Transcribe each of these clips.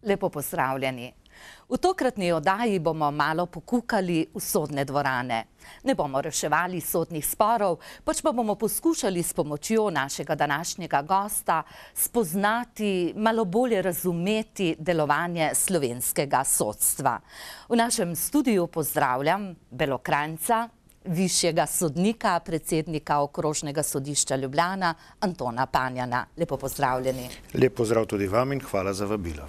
lepo pozdravljeni. V tokratni oddaji bomo malo pokukali v sodne dvorane. Ne bomo reševali sodnih sporov, pač pa bomo poskušali s pomočjo našega današnjega gosta spoznati, malo bolje razumeti delovanje slovenskega sodstva. V našem studiu pozdravljam Belokranjca, višjega sodnika, predsednika Okrožnega sodišča Ljubljana, Antona Panjana. Lepo pozdravljeni. Lep pozdrav tudi vam in hvala za vabilo.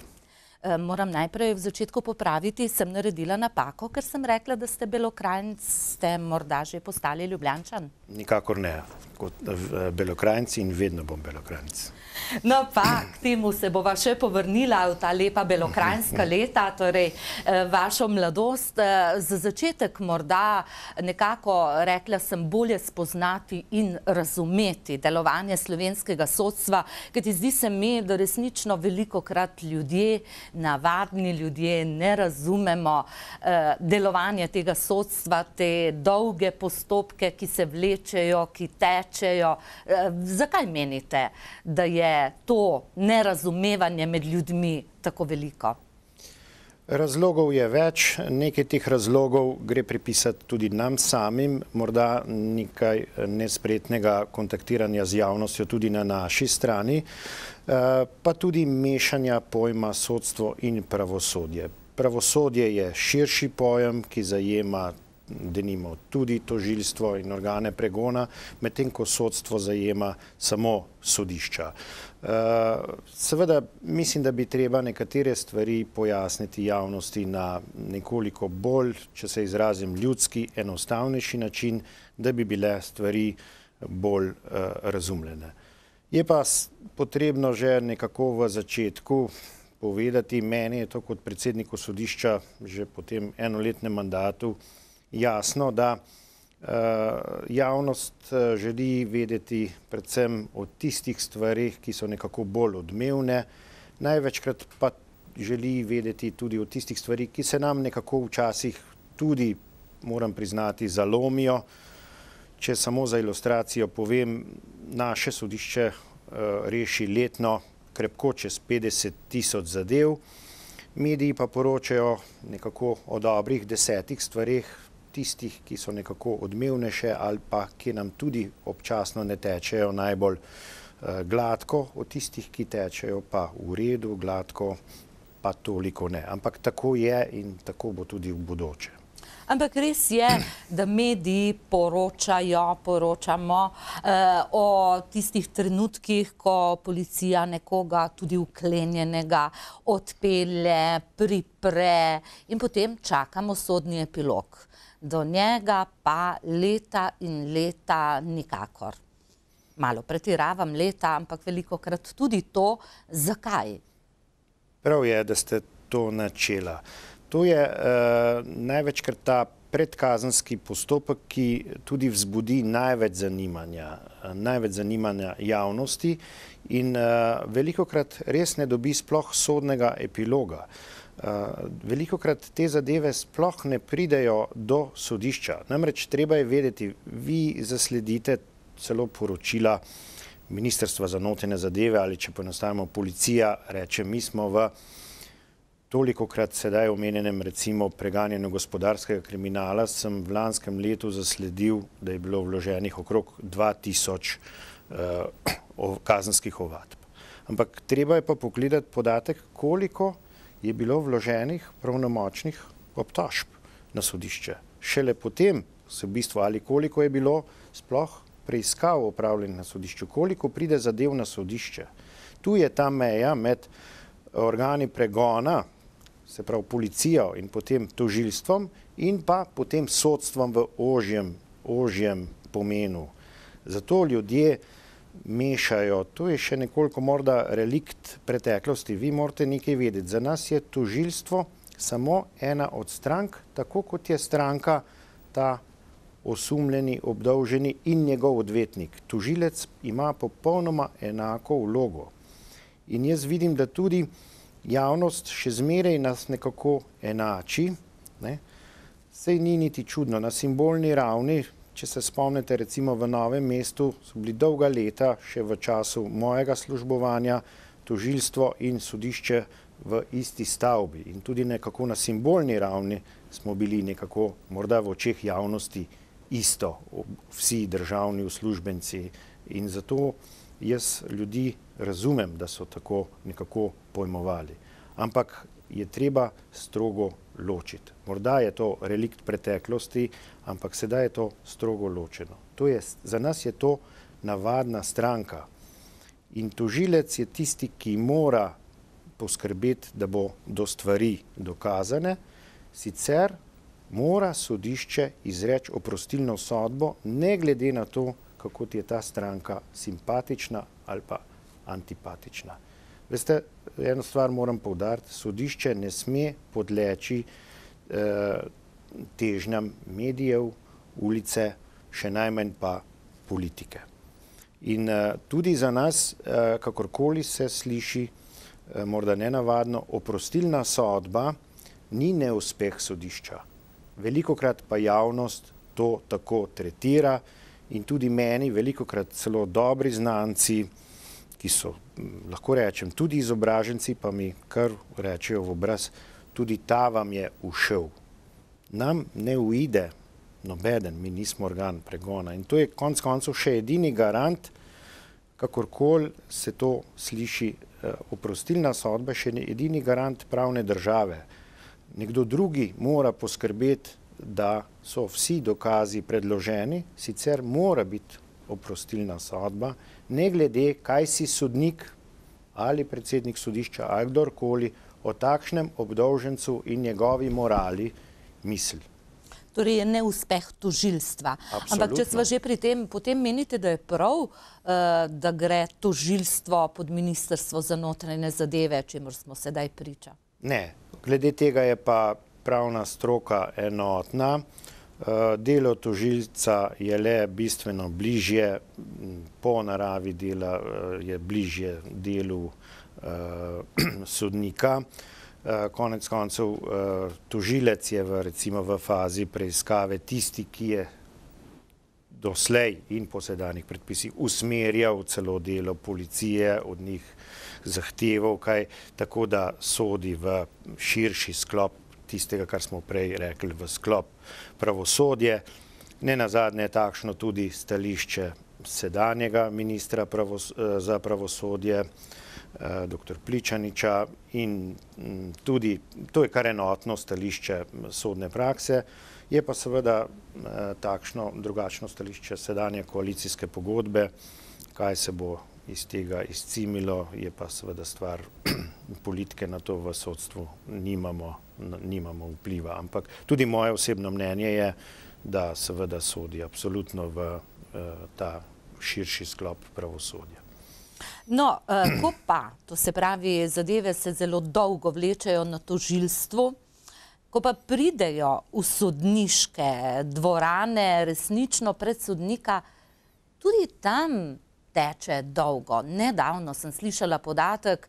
Moram najprej v začetku popraviti, sem naredila napako, ker sem rekla, da ste Belokranjc, ste morda že postali Ljubljančan? Nikakor ne, kot Belokranjc in vedno bom Belokranjc. No pa, k temu se bova še povrnila v ta lepa belokranjska leta, torej vašo mladost. Za začetek morda nekako rekla sem bolje spoznati in razumeti delovanje slovenskega sodstva, kajti zdi se mi, da resnično velikokrat ljudje, navadni ljudje, ne razumemo delovanje tega sodstva, te dolge postopke, ki se vlečejo, ki tečejo. Zakaj menite, da je to nerazumevanje med ljudmi tako veliko? Razlogov je več, nekaj teh razlogov gre pripisati tudi nam samim, morda nekaj nespretnega kontaktiranja z javnostjo tudi na naši strani, pa tudi mešanja pojma sodstvo in pravosodje. Pravosodje je širši pojem, ki zajema denimo tudi tožilstvo in organe pregona, medtem ko sodstvo zajema samo sodišča. Seveda mislim, da bi treba nekatere stvari pojasniti javnosti na nekoliko bolj, če se izrazim ljudski, enostavnejši način, da bi bile stvari bolj razumljene. Je pa potrebno že nekako v začetku povedati, meni je to kot predsedniku sodišča že po tem enoletnem mandatu jasno, da javnost želi vedeti predvsem o tistih stvarih, ki so nekako bolj odmevne, največkrat pa želi vedeti tudi o tistih stvarih, ki se nam nekako včasih tudi, moram priznati, zalomijo. Če samo za ilustracijo povem, naše sodišče reši letno krepko čez 50.000 zadev, mediji pa poročajo nekako o dobrih 10 stvareh, tistih, ki so nekako odmevnejše ali pa ki nam tudi občasno ne tečejo najbolj gladko, od tistih, ki tečejo pa v redu, gladko pa toliko ne. Ampak tako je in tako bo tudi v bodoče. Ampak res je, da mediji poročamo o tistih trenutkih, ko policija nekoga tudi vklenjenega odpelje, pripre in potem čakamo sodni epilog. Do njega pa leta in leta nikakor. Malo pretiravam leta, ampak velikokrat tudi to. Zakaj? Prav je, da ste to načela. To je največkrat ta predkazenski postopek, ki tudi vzbudi največ zanimanja javnosti in velikokrat res ne dobi sploh sodnega epiloga. Velikokrat te zadeve sploh ne pridejo do sodišča. Namreč treba je vedeti, vi zasledite celo poročila Ministrstva za notranje zadeve ali če poenostavimo policija reče, mi smo v tolikokrat sedaj omenjenem recimo preganjanju gospodarskega kriminala, sem v lanskem letu zasledil, da je bilo vloženih okrog 2000 kazenskih ovadb. Ampak treba je pa pogledati podatek, koliko je bilo vloženih pravnomočnih obtožb na sodišče. Šele potem se v bistvu ali koliko je bilo sploh preiskav opravljenih na sodišču, koliko pride zadev na sodišče. Tu je ta meja med organi pregona, se pravi policijo in potem tožilstvom in pa potem sodstvom v ožjem pomenu. Zato ljudje mešajo, to je še nekoliko morda relikt preteklosti. Vi morate nekaj vedeti, za nas je tožilstvo samo ena od strank, tako kot je stranka ta osumljeni, obdolženi in njegov odvetnik. Tožilec ima popolnoma enako vlogo. In jaz vidim, da tudi javnost še zmeraj nas nekako enači. Saj ni niti čudno, na simbolni ravni, če se spomnite recimo v Novem mestu, so bili dolga leta, še v času mojega službovanja, tožilstvo in sodišče v isti stavbi in tudi nekako na simbolni ravni smo bili nekako morda v očeh javnosti isto, vsi državni uslužbenci in zato jaz ljudi razumem, da so tako nekako pojmovali. Ampak je treba strogo ločiti. Morda je to relikt preteklosti, ampak sedaj je to strogo ločeno. Za nas je to navadna stranka in tožilec je tisti, ki mora poskrbeti, da bo do stvari dokazane, sicer mora sodišče izreči oprostilno sodbo, ne glede na to, kako ti je ta stranka simpatična ali pa antipatična. Veste, eno stvar moram poudariti, sodišče ne sme podleči težnjam medijev, ulice, še najmanj pa politike. In tudi za nas, kakorkoli se sliši, morda nenavadno, oprostilna sodba ni neuspeh sodišča. Velikokrat pa javnost to tako tretira in tudi meni velikokrat celo dobri znanci, ki so, lahko rečem, tudi izobraženci, pa mi kar rečejo v obraz, tudi ta vam je ušel. Nam ne uide nobeden, mi nismo organ pregona. In to je konec koncev še edini garant, kakorkoli se to sliši, oprostilna sodba še edini garant pravne države. Nekdo drugi mora poskrbeti, da so vsi dokazi predloženi, sicer mora biti oprostilna sodba, ne glede, kaj si sodnik ali predsednik sodišča ali kdorkoli o takšnem obdolžencu in njegovi morali misli. Torej je neuspeh tožilstva. Absolutno. Ampak če sva že pri tem, potem menite, da je prav, da gre tožilstvo pod Ministrstvo za notranje zadeve, čemur smo sedaj priča? Ne, glede tega je pa pravna stroka enotna. Delo tožilca je le bistveno bližje, po naravi dela je bližje delu sodnika. Konec koncev tožilec je recimo v fazi preiskave tisti, ki je doslej in po sedanjih predpisih usmerjal celo delo policije, od njih zahteval kaj, tako da sodi v širši sklop tistega, kar smo prej rekli, v sklop pravosodje. Nenazadnje je takšno tudi stališče sedanjega ministra za pravosodje, dr. Pličaniča, in tudi to je kar enotno stališče sodne prakse. Je pa seveda takšno drugačno stališče sedanje koalicijske pogodbe, kaj se bo iz tega izcimilo, je pa seveda stvar politike, na to v sodstvu nimamo vpliva. Ampak tudi moje osebno mnenje je, da seveda sodi absolutno v ta širši sklop pravosodja. No, ko pa, to se pravi, zadeve se zelo dolgo vlečejo na tožilstvu, ko pa pridejo v sodniške dvorane, resnično pred sodnika, tudi tam teče dolgo. Nedavno sem slišala podatek,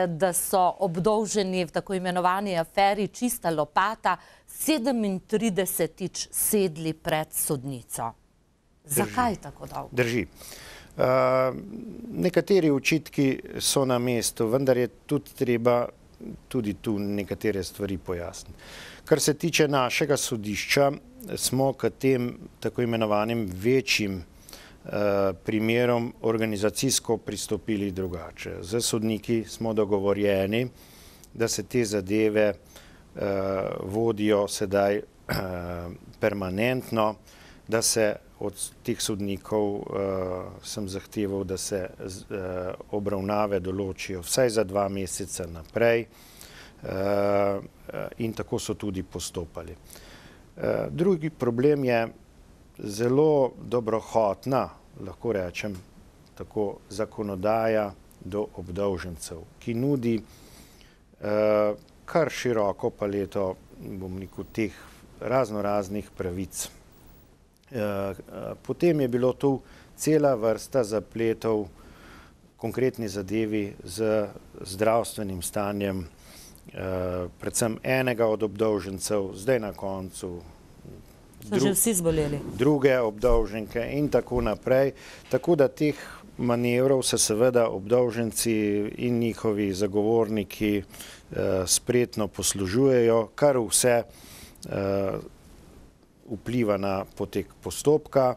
da so obdolženi v tako imenovani aferi Čista lopata 37-tič sedli pred sodnico. Zakaj tako dolgo? Drži. Nekateri očitki so na mestu, vendar je tudi treba tudi tu nekatere stvari pojasniti. Kar se tiče našega sodišča, smo k tem tako imenovanim večjim primerom organizacijsko pristopili drugače. Z sodniki smo dogovorjeni, da se te zadeve vodijo sedaj permanentno, da se od teh sodnikov sem zahteval, da se obravnave določijo vsaj za 2 meseca naprej in tako so tudi postopali. Drugi problem je zelo dobrohotna, lahko rečem, tako zakonodaja do obdolžencev, ki nudi kar široko paleto, bom rekel, teh raznoraznih pravic. Potem je bilo tu cela vrsta zapletov konkretni zadevi z zdravstvenim stanjem, predvsem enega od obdolžencev, zdaj na koncu so že vsi zboleli. Druge obdolženke in tako naprej. Tako da teh manevrov se seveda obdolženci in njihovi zagovorniki spretno poslužujejo, kar vse vpliva na potek postopka.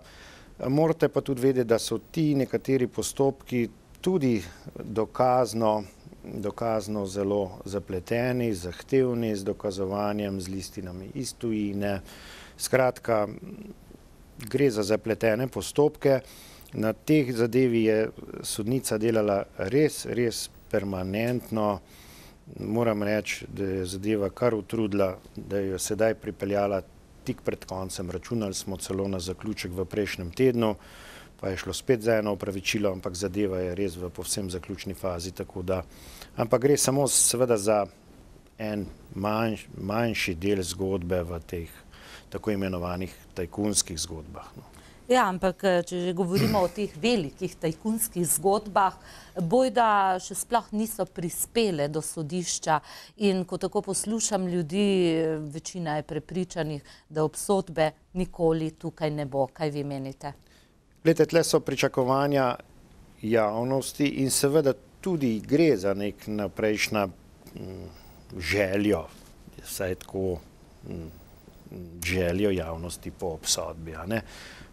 Morate pa tudi vedeti, da so ti nekateri postopki tudi dokazno zelo zapleteni, zahtevni, z dokazovanjem, z listinami iz tujine. Skratka, gre za zapletene postopke. Na teh zadevi je sodnica delala res permanentno. Moram reči, da je zadeva kar utrudila, da jo sedaj pripeljala tik pred koncem. Računali smo celo na zaključek v prejšnjem tednu, pa je šlo spet za eno opravičilo, ampak zadeva je res v povsem zaključni fazi, tako da, ampak gre samo seveda za en manjši del zgodbe v teh tako imenovanih tajkunskih zgodbah. Ja, ampak če že govorimo o teh velikih tajkunskih zgodbah, bojda še sploh niso prispele do sodišča in ko tako poslušam ljudi, večina je prepričanih, da obsodbe nikoli tukaj ne bo. Kaj vi menite? Glejte, tle so pričakovanja javnosti in seveda tudi gre za nek naprejšnja željo, vsaj tako željo javnosti po obsodbi, a ne?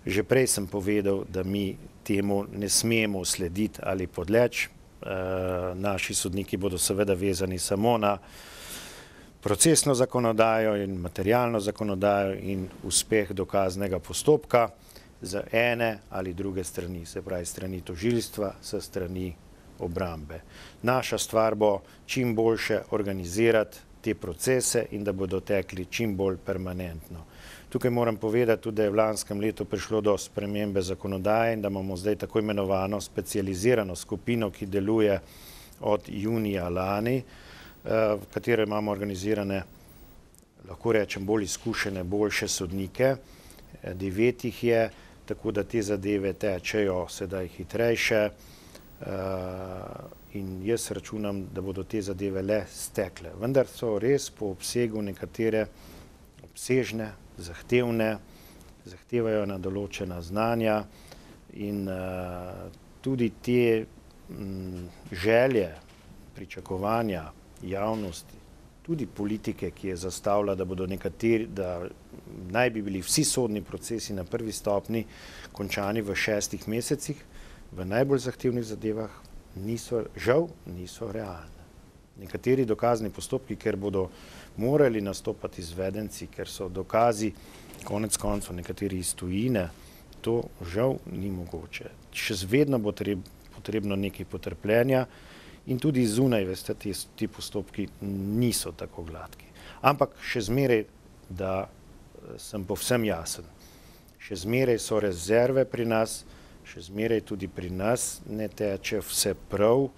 Že prej sem povedal, da mi temu ne smemo slediti ali podleči. Naši sodniki bodo seveda vezani samo na procesno zakonodajo in materialno zakonodajo in uspeh dokaznega postopka z ene ali druge strani, se pravi strani tožilstva, s strani obrambe. Naša stvar bo čim boljše organizirati te procese in da bodo tekli čim bolj permanentno. Tukaj moram povedati tudi, da je v lanskem letu prišlo do spremembe zakonodaje in da imamo zdaj tako imenovano specializirano skupino, ki deluje od junija lani, v katero imamo organizirane, lahko rečem, bolj izkušene, boljše sodnike. 9 jih je, tako da te zadeve tečejo sedaj hitrejše in jaz računam, da bodo te zadeve le stekle. Vendar so res po obsegu nekatere obsežne, zahtevne, zahtevajo na določena znanja in tudi te želje, pričakovanja javnosti, tudi politike, ki je zastavila, da bodo nekateri, da naj bi bili vsi sodni procesi na prvi stopnji končani v 6 mesecih, v najbolj zahtevnih zadevah žal niso realne. Nekateri dokazni postopki, ker bodo morali nastopati izvedenci, ker so dokazi konec koncev nekateri iz tujine, to žal ni mogoče. Še vedno bo potrebno nekaj potrpljenja in tudi zunaj, veste, ti postopki niso tako gladki. Ampak še zmeraj, da sem povsem jasen, še zmeraj so rezerve pri nas, še zmeraj tudi pri nas ne teče vse prav,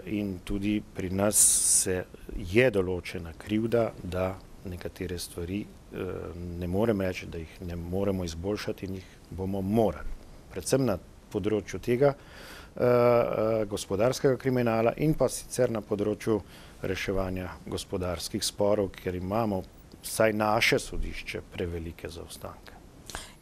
in tudi pri nas je določena krivda, da nekatere stvari ne morem reči, da jih ne moremo izboljšati in jih bomo morali. Predvsem na področju tega gospodarskega kriminala in pa sicer na področju reševanja gospodarskih sporov, ker imamo vsaj naše sodišče prevelike zaostanke.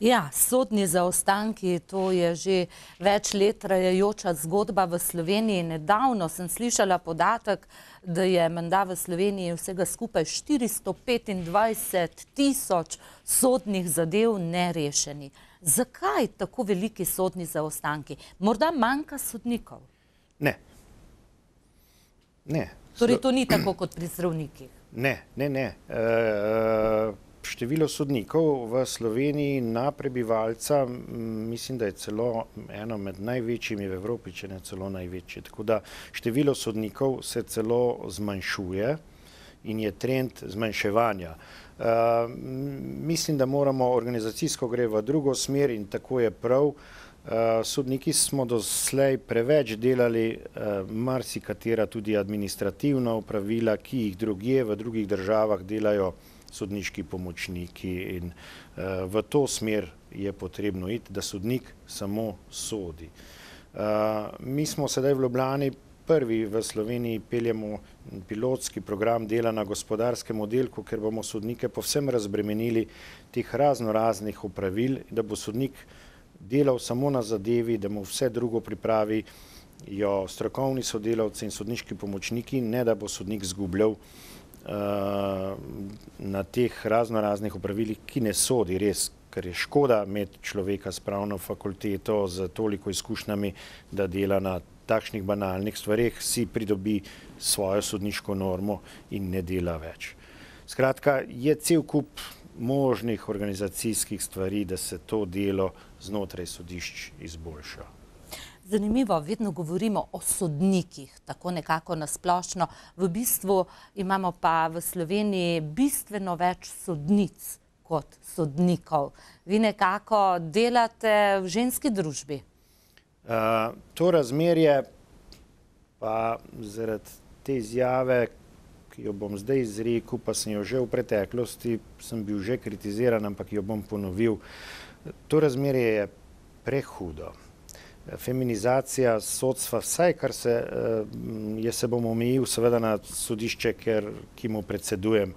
Ja, sodni zaostanki, to je že več let trajajoča zgodba v Sloveniji. Nedavno sem slišala podatek, da je menda v Sloveniji vsega skupaj 425 000 sodnih zadev nerešenih. Zakaj tako veliki sodni zaostanki? Morda manjka sodnikov? Ne. Torej to ni tako kot pri zdravnikih? Ne. Število sodnikov v Sloveniji na prebivalca, mislim, da je celo eno med največjimi v Evropi, če ne celo največji. Tako da število sodnikov se celo zmanjšuje in je trend zmanjševanja. Mislim, da moramo organizacijsko gre v drugo smer in tako je prav. Sodniki smo doslej preveč delali marsikatera tudi administrativna opravila, ki jih drugje v drugih državah delajo sodniški pomočniki in v to smer je potrebno iti, da sodnik samo sodi. Mi smo sedaj v Ljubljani prvi v Sloveniji, peljemo pilotski program dela na gospodarskem oddelku, ker bomo sodnike povsem razbremenili teh raznoraznih opravil, da bo sodnik delal samo na zadevi, da mu vse drugo pripravijo strokovni sodelavci in sodniški pomočniki, ne da bo sodnik izgubljal na teh raznoraznih opravilih, ki ne sodi res, ker je škoda imeti človeka s pravno fakulteto z toliko izkušnjami, da dela na takšnih banalnih stvareh, si pridobi svojo sodniško normo in ne dela več. Skratka, je cel kup možnih organizacijskih stvari, da se to delo znotraj sodišč izboljša. Zanimivo, vedno govorimo o sodnikih, tako nekako nasplošno. V bistvu imamo pa v Sloveniji bistveno več sodnic kot sodnikov. Vi nekako delate v ženski družbi. To razmerje pa zaradi te izjave, ki jo bom zdaj izrekel, pa sem jo že v preteklosti, sem bil že kritiziran, ampak jo bom ponovil. To razmerje je prehudo. Feminizacija sodstva, vsaj kar se bom omejil seveda na sodišče, ki mu predsedujem,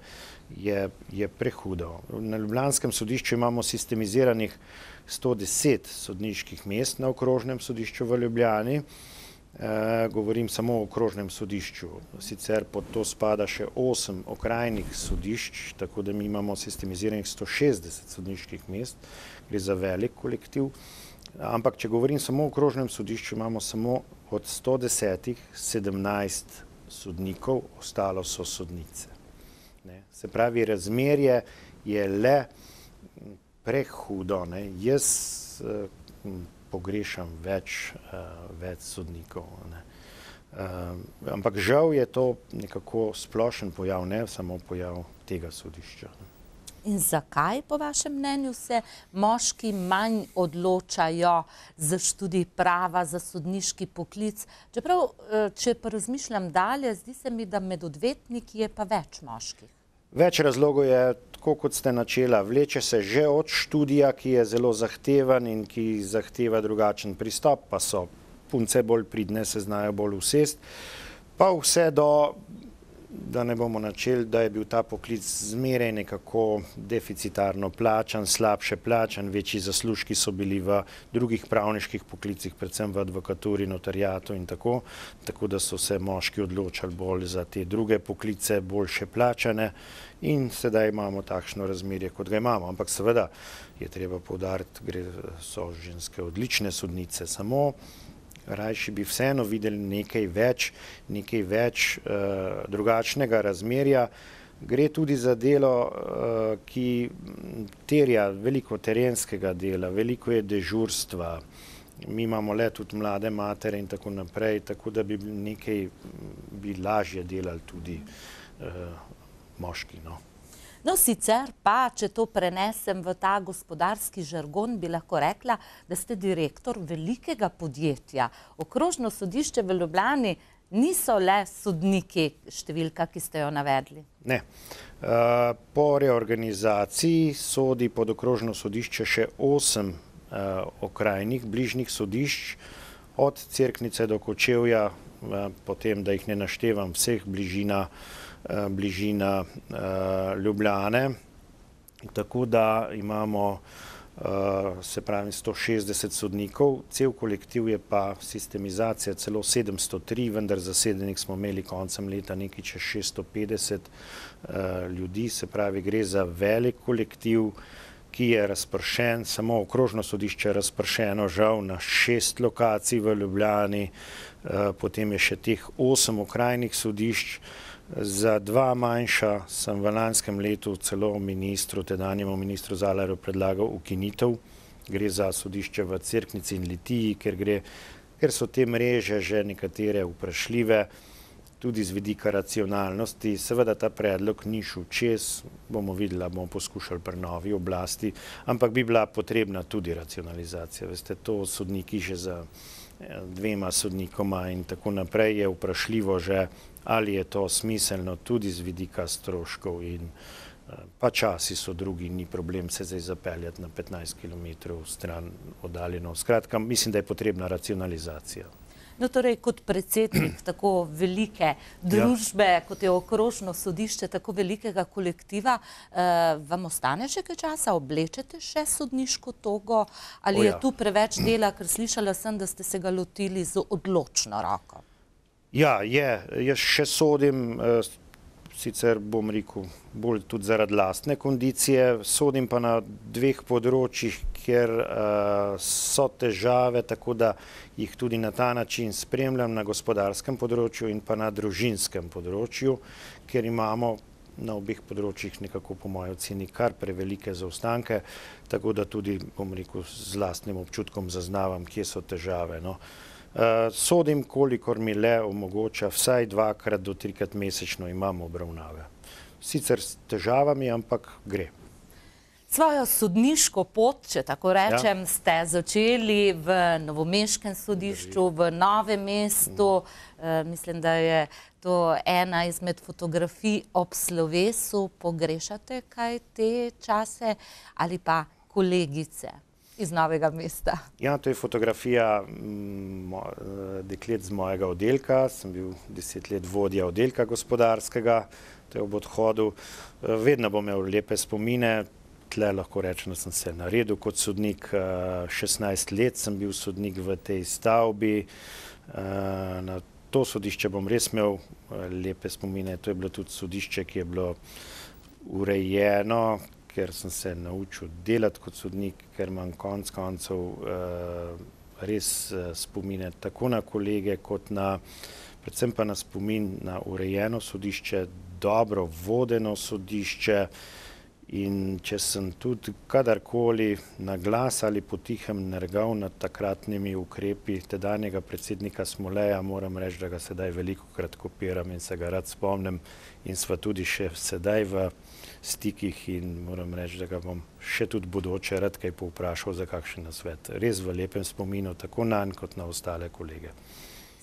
je prehudo. Na ljubljanskem sodišču imamo sistemiziranih 110 sodniških mest na okrožnem sodišču v Ljubljani. Govorim samo o okrožnem sodišču. Sicer pod to spada še 8 okrajnih sodišč, tako da mi imamo sistemiziranih 160 sodniških mest. Gre za velik kolektiv. Ampak, če govorim samo o okrožnem sodišču, imamo samo od 110 17 sodnikov, ostalo so sodnice. Se pravi, razmerje je le prehudo. Jaz pogrešam več sodnikov. Ampak žal je to nekako splošen pojav, ne samo pojav tega sodišča. In zakaj, po vašem mnenju, se moški manj odločajo za študij prava, za sodniški poklic? Čeprav, če pa razmišljam dalje, zdi se mi, da med odvetniki je pa več moških. Več razlogov je, tako kot ste načela, vleče se že od študija, ki je zelo zahteven in ki zahteva drugačen pristop, pa so punce bolj pridne, se znajo bolj usesti, pa vse do, da ne bomo načeli, da je bil ta poklic zmeraj nekako deficitarno plačan, slabše plačan, večji zaslužki so bili v drugih pravniških poklicih, predvsem v advokaturi, notariatu in tako da so se moški odločali bolj za te druge poklice, boljše plačane in sedaj imamo takšno razmerje, kot ga imamo. Ampak seveda je treba poudariti, so ženske odlične sodnice, samo rajši bi vseeno videli nekaj več drugačnega razmerja. Gre tudi za delo, ki terja veliko terenskega dela, veliko je dežurstva. Mi imamo le tudi mlade matere in tako naprej, tako da bi lažje delali tudi moški. No, sicer pa, če to prenesem v ta gospodarski žargon, bi lahko rekla, da ste direktor velikega podjetja. Okrožno sodišče v Ljubljani niso le sodniki, številka, ki ste jo navedli. Ne. Po reorganizaciji sodi pod okrožno sodišče še 8 okrajnih bližnjih sodišč, od Cerknice do Kočevja, potem, da jih ne naštevam vseh, bližina Ljubljane, tako da imamo, se pravi, 160 sodnikov, cel kolektiv je pa sistemizacija celo 703, vendar zasedenih smo imeli koncem leta nekaj čez 650 ljudi, se pravi, gre za velik kolektiv, ki je razpršen, samo okrožno sodišče je razpršeno žal na 6 lokacij v Ljubljani, potem je še teh 8 okrajnih sodišč. Za 2 manjša sem v lanskem letu celo tedanjemu ministru Zalarju predlagal ukinitev. Gre za sodišče v Cerknici in Litiji, ker so te mreže že nekatere vprašljive, tudi z vidika racionalnosti. Seveda ta predlog ni šel čez, bomo videli, bomo poskušali pri novi oblasti, ampak bi bila potrebna tudi racionalizacija. Veste, to sodniki že za 2 sodnikoma in tako naprej je vprašljivo že, ali je to smiselno tudi z vidika stroškov in pa časi so drugi, ni problem se zdaj zapeljati na 15 km stran oddaljeno. Skratka, mislim, da je potrebna racionalizacija. No, torej, kot predsednik tako velike družbe, kot je okrožno sodišče, tako velikega kolektiva, vam ostane še kaj časa? Oblečete še sodniško togo? Ali je tu preveč dela, ker slišala sem, da ste se ga lotili z odločno roko? Ja, je. Jaz še sodim, sicer bom rekel, bolj tudi zaradi lastne kondicije, sodim pa na dveh področjih, kjer so težave, tako da jih tudi na ta način spremljam, na gospodarskem področju in pa na družinskem področju, ker imamo na obeh področjih nekako po moji oceni kar prevelike zaostanke, tako da tudi, bom rekel, z lastnim občutkom zaznavam, kje so težave. Sodim, kolikor mi le omogoča, vsaj 2-krat do 3-krat mesečno imam obravnave. Sicer s težavami, ampak gre. Svojo sodniško pot, če tako rečem, ste začeli v novomeškem sodišču, v Novem mestu. Mislim, da je to ena izmed fotografij ob slovesu. Pogrešate kaj te čase ali pa kolegice iz Novega mesta? Ja, to je fotografija deklet z mojega oddelka. Sem bil 10 let vodja oddelka gospodarskega, to je ob odhodu. Vedno bom imel lepe spomine. Tle lahko rečem, da sem se naredil kot sodnik. 16 let sem bil sodnik v tej stavbi. Na to sodišče bom res imel lepe spomine. To je bilo tudi sodišče, ki je bilo urejeno, ker sem se naučil delati kot sodnik, ker imam konec koncev res spomine tako na kolege, kot na, predvsem pa na spomin na urejeno sodišče, dobro vodeno sodišče. In če sem tudi kadarkoli na glas ali potihem nergal nad takratnimi ukrepi tedanjega predsednika Smoleja, moram reči, da ga sedaj velikokrat kopiram in se ga rad spomnim in sva tudi še sedaj v stikih in moram reči, da ga bom še tudi bodoče rad kaj povprašal za kakšen nasvet. Res v lepem spominu tako nanj kot na ostale kolege.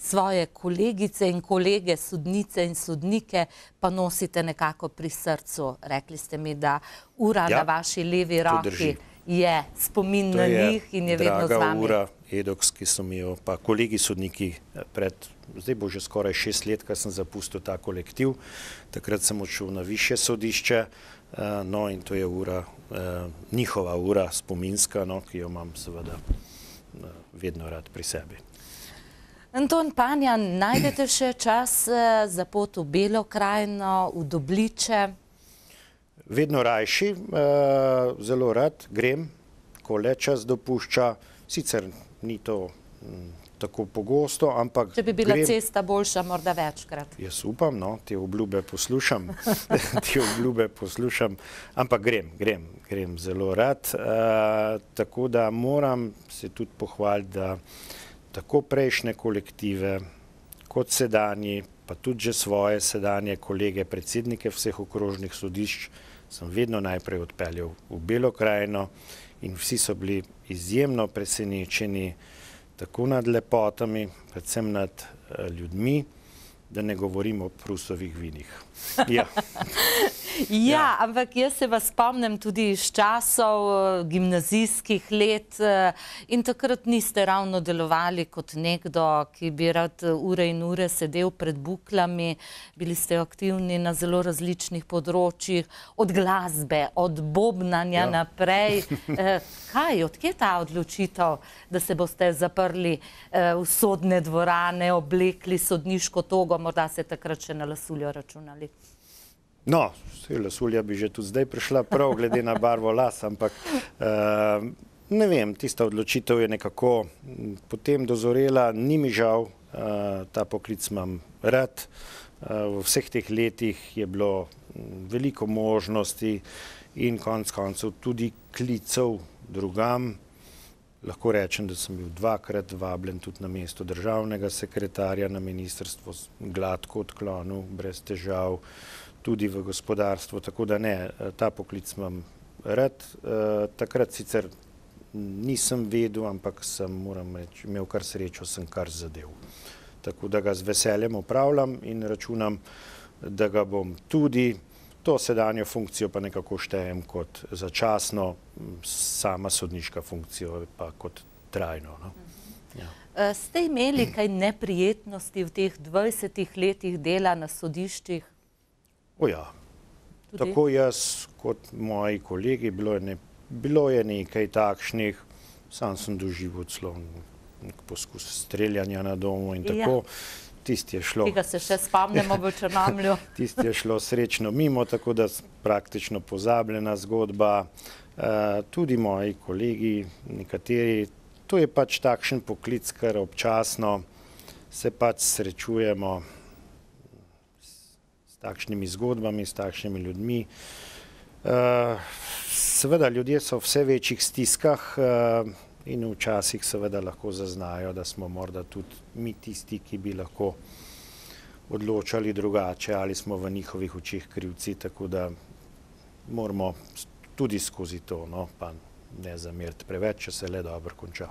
Svoje kolegice in kolege, sodnice in sodnike pa nosite nekako pri srcu. Rekli ste mi, da ura na vaši levi roki je spomin na njih in je vedno z vami. To je draga ura Edoks, ki so mi jo pa kolegi sodniki zdaj bo že skoraj 6 let, kar sem zapustil ta kolektiv. Takrat sem odšel na višje sodišče, no in to je ura, njihova ura spominska, ki jo imam seveda vedno rad pri sebi. Anton Panjan, najdete še čas za pot v Belo krajino, v Dobliče? Vedno rajši, zelo rad grem, ko le čas dopušča. Sicer ni to tako pogosto, ampak grem. Če bi bila cesta boljša, morda večkrat. Jaz upam, te obljube poslušam, ampak grem zelo rad. Tako da moram se tudi pohvaliti, da tako prejšnje kolektive, kot sedanji, pa tudi že svoje sedanje kolege, predsednike vseh okrožnih sodišč, sem vedno najprej odpeljal v Belo krajino in vsi so bili izjemno presenečeni tako nad lepotami, predvsem nad ljudmi, da ne govorim o Prusovih vinih. Ja, ampak jaz se vas spomnim tudi iz časov gimnazijskih let in takrat niste ravno delovali kot nekdo, ki bi rad ure in ure sedel pred buklami. Bili ste aktivni na zelo različnih področjih, od glasbe, od bobnanja naprej. Kaj, odkje ta odločitev, da se boste zaprli v sodne dvorane, oblekli sodniško togo, morda se takrat še na lasuljo računali? No, lasulja bi že tudi zdaj prišla prav, glede na barvo las, ampak ne vem, tista odločitev je nekako potem dozorela, ni mi žal, ta poklic imam rad. V vseh teh letih je bilo veliko možnosti in konec koncev tudi klicev drugam. Lahko rečem, da sem bil 2-krat vabljen tudi na mesto državnega sekretarja na ministrstvo, gladko odklonil, brez težav, tudi v gospodarstvo, tako da ne, ta poklic imam rad. Takrat sicer nisem vedel, ampak sem, moram reči, imel kar srečo, sem kar zadev. Tako da ga z veseljem opravljam in računam, da ga bom tudi, to sedanjo funkcijo pa nekako štejem kot začasno, sama sodniška funkcija pa kot trajno. Ste imeli kaj neprijetnosti v teh 20 letih dela na sodiščih? O ja, tako jaz kot moji kolegi, bilo je nekaj takšnih, sam sem doživel celo nek poskus streljanja na domu in tako. Tisti je šlo. Tega se še spomnimo v Črnomlju. Tisti je šlo srečno mimo, tako da praktično pozabljena zgodba. Tudi moji kolegi, nekateri, to je pač takšen poklic, ker občasno se pač srečujemo s takšnimi zgodbami, s takšnimi ljudmi. Seveda ljudje so v vse večjih stiskah in včasih seveda lahko zaznajo, da smo morda tudi mi tisti, ki bi lahko odločali drugače ali smo v njihovih očeh krivci, tako da moramo tudi skozi to, pa ne zameriti preveč, če se le dobro konča.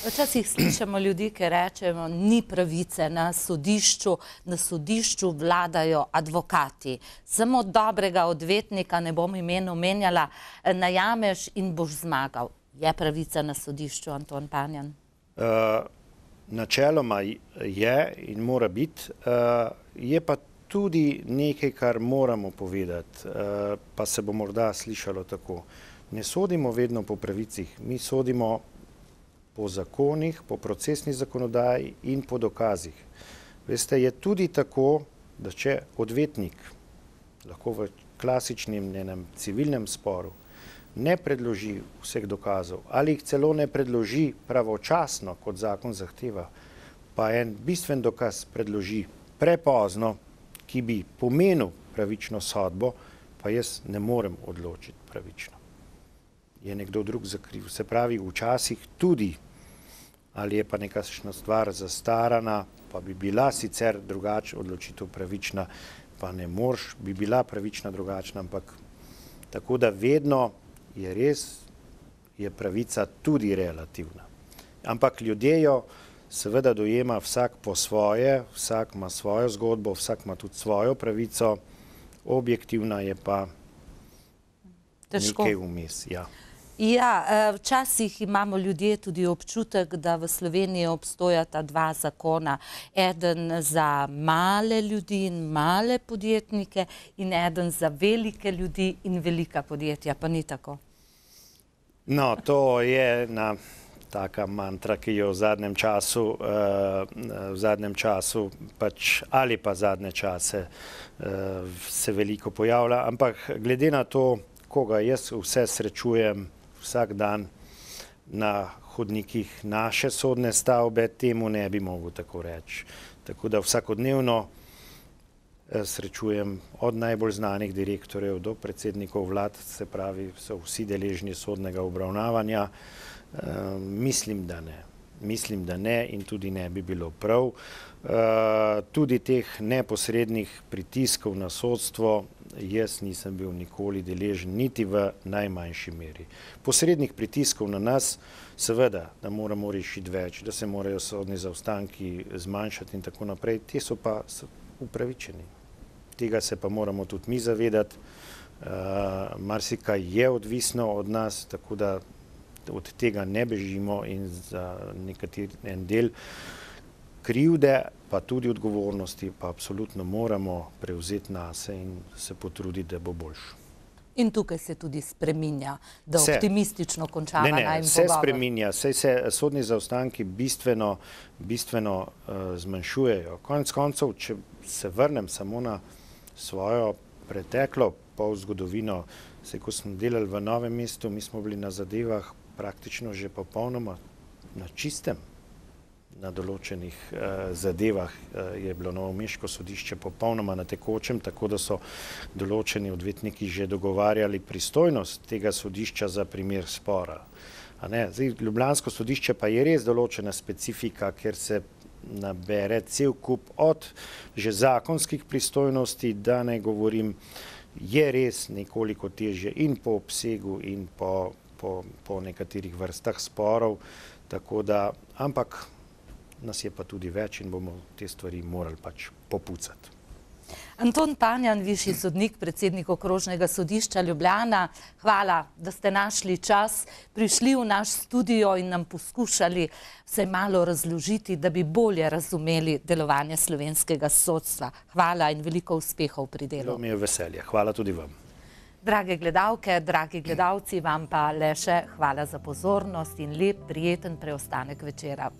Včasih slišimo ljudi, ki rečemo, ni pravice na sodišču vladajo advokati. Samo dobrega odvetnika, ne bom imen omenjala, najameš in boš zmagal. Je pravica na sodišču, Anton Panjan? Načeloma je in mora biti. Je pa tudi nekaj, kar moramo povedati, pa se bo morda slišalo tako. Ne sodimo vedno po pravicih, mi sodimo po zakonih, po procesni zakonodaji in po dokazih. Veste, je tudi tako, da če odvetnik lahko v klasičnem civilnem sporu ne predloži vseh dokazov ali jih celo ne predloži pravočasno, kot zakon zahteva, pa en bistven dokaz predloži prepozno, ki bi pomenil pravično sodbo, pa jaz ne morem odločiti pravično. Je nekdo drug za kriv. Se pravi, včasih tudi, ali je pa nekakšna stvar zastarana, pa bi bila sicer drugače odločitev pravična, pa ne moreš, bi bila pravična drugačna, ampak tako da vedno je res, je pravica tudi relativna. Ampak ljudje jo seveda dojema vsak po svoje, vsak ima svojo zgodbo, vsak ima tudi svojo pravico, objektivna je pa nekaj vmes. Ja, včasih imamo ljudje tudi občutek, da v Sloveniji obstojata dva zakona. Eden za male ljudi in male podjetnike in eden za velike ljudi in velika podjetja, pa ni tako. No, to je ena taka mantra, ki jo v zadnjem času pač ali pa zadnje čase se veliko pojavlja, ampak glede na to, koga jaz vse srečujem vsak dan na hodnikih naše sodne stavbe, temu ne bi mogel tako reči. Tako da vsakodnevno srečujem od najbolj znanih direktorjev do predsednikov vlad, se pravi, so vsi deležni sodnega obravnavanja. Mislim, da ne. Mislim, da ne in tudi ne bi bilo prav. Tudi teh neposrednih pritiskov na sodstvo jaz nisem bil nikoli deležen, niti v najmanjši meri. Posrednih pritiskov na nas, seveda, da moramo rešiti več, da se morajo sodni zaostanki zmanjšati in tako naprej, te so pa upravičeni. Tega se pa moramo tudi mi zavedati. Marsikaj je odvisno od nas, tako da od tega ne bežimo in za en del krivde, pa tudi odgovornosti, pa absolutno moramo prevzeti nase in se potruditi, da bo boljše. In tukaj se tudi spreminja, da optimistično končava najm pogovor. Ne, se spreminja, saj se sodni zaostanki bistveno zmanjšujejo. Konec koncev, če se vrnem samo na svojo preteklo polzgodovino, saj ko smo delali v Novem mestu, mi smo bili na zadevah praktično že popolnoma na čistem. Na določenih zadevah je bilo novomeško sodišče popolnoma na tekočem, tako da so določeni odvetniki že dogovarjali pristojnost tega sodišča za primer spora. Ljubljansko sodišče pa je res določena specifika, ker se nabere cel kup od že zakonskih pristojnosti, da ne govorim, je res nekoliko težje in po obsegu in po nekaterih vrstah sporov, tako da, ampak nas je pa tudi več in bomo te stvari morali pač popucati. Anton Panjan, višji sodnik, predsednik Okrožnega sodišča Ljubljana, hvala, da ste našli čas, prišli v naš studio in nam poskušali vsaj malo razložiti, da bi bolje razumeli delovanje slovenskega sodstva. Hvala in veliko uspehov pri delu. Bilo mi je veselje. Hvala tudi vam. Drage gledalke, dragi gledalci, vam pa le še hvala za pozornost in lep, prijeten preostanek večera.